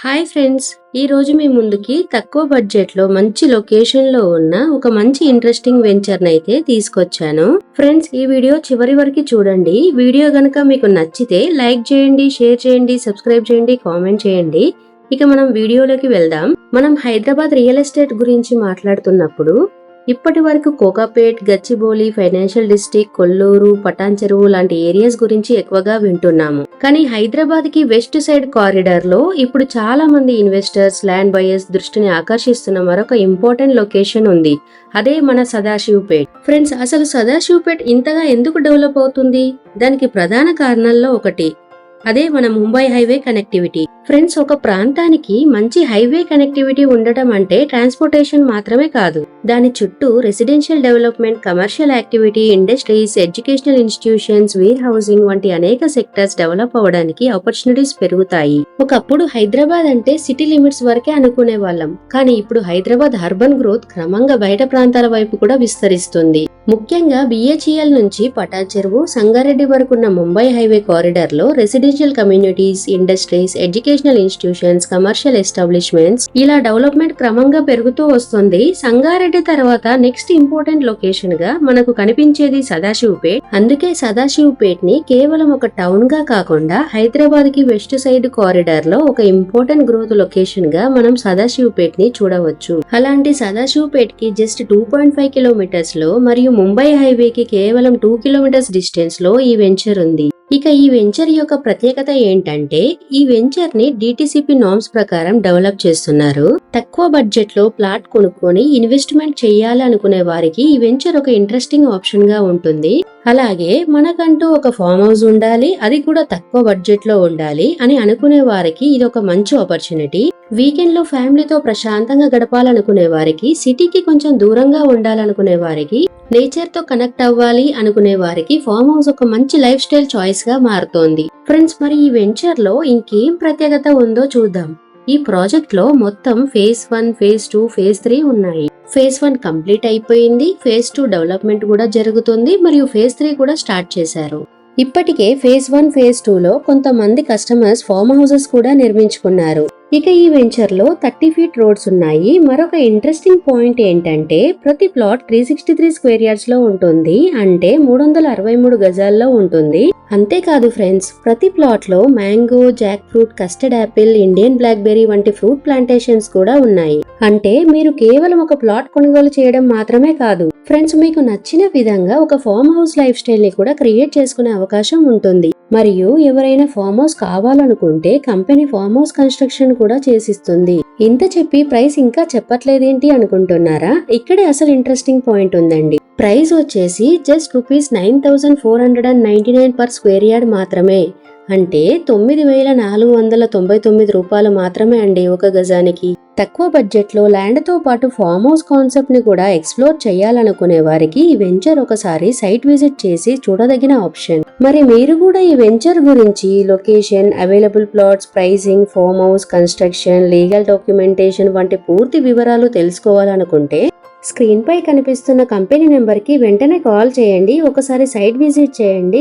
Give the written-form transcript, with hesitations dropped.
Hi friends, ఈ రోజు మీ ముందుకి తక్కువ బడ్జెట్ లో మంచి లొకేషన్ లో ఉన్న ఒక మంచి ఇంట్రెస్టింగ్ వెంచర్ అయితే తీసుకొచ్చాను. ఫ్రెండ్స్, ఈ వీడియో చివరి వరకు చూడండి. వీడియో గనుక మీకు నచ్చితే లైక్ చేయండి, షేర్ చేయండి, సబ్స్క్రైబ్ చేయండి, కామెంట్ చేయండి. ఇక మనం వీడియోలోకి వెళ్దాం. మనం హైదరాబాద్ రియల్ ఎస్టేట్ గురించి మాట్లాడుతున్నప్పుడు ఇప్పటి వరకు కోకాపేట్, గచ్చిబౌలి, ఫైనాన్షియల్ డిస్ట్రిక్ట్, కొల్లూరు, పటాన్ చెరువు లాంటి ఏరియాస్ గురించి ఎక్కువగా వింటున్నాము. కానీ హైదరాబాద్ కి వెస్ట్ సైడ్ కారిడార్ లో ఇప్పుడు చాలా మంది ఇన్వెస్టర్స్, ల్యాండ్ బయర్స్ దృష్టిని ఆకర్షిస్తున్న మరొక ఇంపార్టెంట్ లొకేషన్ ఉంది. అదే మన సదాశివపేట్. ఫ్రెండ్స్, అసలు సదాశివపేట్ ఇంతగా ఎందుకు డెవలప్ అవుతుంది? దానికి ప్రధాన కారణాల్లో ఒకటి అదే మన ముంబై హైవే కనెక్టివిటీ. ఫ్రెండ్స్, ఒక ప్రాంతానికి మంచి హైవే కనెక్టివిటీ ఉండటం అంటే ట్రాన్స్పోర్టేషన్ మాత్రమే కాదు, దాని చుట్టూ residential development, commercial activity, industries, educational institutions, warehousing వంటి అనేక సెక్టర్స్ డెవలప్ అవ్వడానికి ఆపర్చునిటీస్ పెరుగుతాయి. ఒకప్పుడు హైదరాబాద్ అంటే సిటీ లిమిట్స్ వరకే అనుకునే వాళ్ళం, కానీ ఇప్పుడు హైదరాబాద్ అర్బన్ గ్రోత్ క్రమంగా బయట ప్రాంతాల వైపు కూడా విస్తరిస్తుంది. ముఖ్యంగా బిహెచ్ఈఎల్ నుంచి పటాన్ చెరువు, సంగారెడ్డి వరకున్న ముంబై హైవే కారిడార్ లో residential communities, industries, educational institutions, commercial establishments ఇలా డెవలప్మెంట్ క్రమంగా పెరుగుతూ వస్తుంది. సంగారెడ్డి తర్వాత నెక్స్ట్ ఇంపార్టెంట్ లొకేషన్ గా మనకు కనిపించేది సదాశివపేట్. అందుకే సదాశివపేట్ ని కేవలం ఒక టౌన్ గా కాకుండా హైదరాబాద్ కి వెస్ట్ సైడ్ కారిడార్ లో ఒక ఇంపార్టెంట్ గ్రోత్ లొకేషన్ గా మనం సదాశివపేట్ ని చూడవచ్చు. అలాంటి సదాశివపేట్ కి జస్ట్ 2.5 కిలోమీటర్స్ లో మరియు ముంబై హైవేకి కేవలం 2 కిలోమీటర్స్ డిస్టెన్స్ లో ఈ వెంచర్ ఉంది. ఇక ఈ వెంచర్ యొక్క ప్రత్యేకత ఏంటంటే ఈ వెంచర్ ని డిటిసిపి నార్మ్స్ ప్రకారం డెవలప్ చేస్తున్నారు. తక్కువ బడ్జెట్ లో ప్లాట్ కొనుక్కొని ఇన్వెస్ట్మెంట్ చేయాలి అనుకునే వారికి ఈ వెంచర్ ఒక ఇంట్రెస్టింగ్ ఆప్షన్ గా ఉంటుంది. అలాగే మనకంటూ ఒక ఫామ్ హౌస్ ఉండాలి, అది కూడా తక్కువ బడ్జెట్ లో ఉండాలి అని అనుకునే వారికి ఇది ఒక మంచి ఆపర్చునిటీ. వీకెండ్ లో ఫ్యామిలీతో ప్రశాంతంగా గడపాలనుకునే వారికి, సిటీకి కొంచెం దూరంగా ఉండాలనుకునే వారికి, నేచర్ తో కనెక్ట్ అవ్వాలి అనుకునే వారికి ఫామ్ హౌస్ ఒక మంచి లైఫ్ స్టైల్ చాయిస్ గా మారుతోంది. ఫ్రెండ్స్, మరి ఈ వెంచర్ లో ఇంకేం ప్రత్యేకత ఉందో చూద్దాం. ఈ ప్రాజెక్ట్ లో మొత్తం ఫేజ్ 1, ఫేజ్ 2, ఫేజ్ 3 ఉన్నాయి. ఫేజ్ 1 కంప్లీట్ అయిపోయింది, ఫేజ్ 2 డెవలప్మెంట్ కూడా జరుగుతుంది, మరియు ఫేజ్ 3 కూడా స్టార్ట్ చేశారు. ఇప్పటికే ఫేజ్ 1, ఫేజ్ 2 లో కొంతమంది కస్టమర్స్ ఫామ్ హౌసెస్ కూడా నిర్మించుకున్నారు. ఇక ఈ వెంచర్ లో 30 ఫీట్ రోడ్స్ ఉన్నాయి. మరొక ఇంట్రెస్టింగ్ పాయింట్ ఏంటంటే ప్రతి ప్లాట్ 363 స్క్వేర్ యార్డ్స్ లో ఉంటుంది, అంటే 363 గజాల్లో ఉంటుంది. అంతేకాదు ఫ్రెండ్స్, ప్రతి ప్లాట్ లో mango, jackfruit, custard apple, Indian blackberry వంటి ఫ్రూట్ ప్లాంటేషన్స్ కూడా ఉన్నాయి. అంటే మీరు కేవలం ఒక ప్లాట్ కొనుగోలు చేయడం మాత్రమే కాదు ఫ్రెండ్స్, మీకు నచ్చిన విధంగా ఒక ఫామ్ హౌస్ లైఫ్ స్టైల్ ని కూడా క్రియేట్ చేసుకునే అవకాశం ఉంటుంది. మరియు ఎవరైనా ఫామ్ హౌస్ కావాలనుకుంటే కంపెనీ ఫామ్ హౌస్ కన్స్ట్రక్షన్ కూడా చేసిస్తుంది. ఇంత చెప్పి ప్రైస్ ఇంకా చెప్పట్లేదేంటి అనుకుంటున్నారా? ఇక్కడే అసలు ఇంట్రెస్టింగ్ పాయింట్ ఉందండి. ప్రైస్ వచ్చేసి జస్ట్ ₹499 పర్ స్క్వేర్ యార్డ్ మాత్రమే. అంటే 9,499 రూపాయలు మాత్రమే అండి ఒక గజానికి. తక్కువ బడ్జెట్ లో ల్యాండ్ తో పాటు ఫామ్ హౌస్ కాన్సెప్ట్ ని కూడా ఎక్స్ప్లోర్ చేయాలనుకునే వారికి ఈ వెంచర్ ఒకసారి సైట్ విజిట్ చేసి చూడదగిన ఆప్షన్. మరి మీరు కూడా ఈ వెంచర్ గురించి, location, available plots, pricing, farm house construction, legal documentation వంటి పూర్తి వివరాలు తెలుసుకోవాలనుకుంటే స్క్రీన్ పై కనిపిస్తున్న కంపెనీ నెంబర్ కి వెంటనే కాల్ చేయండి. ఒకసారి సైట్ విజిట్ చేయండి.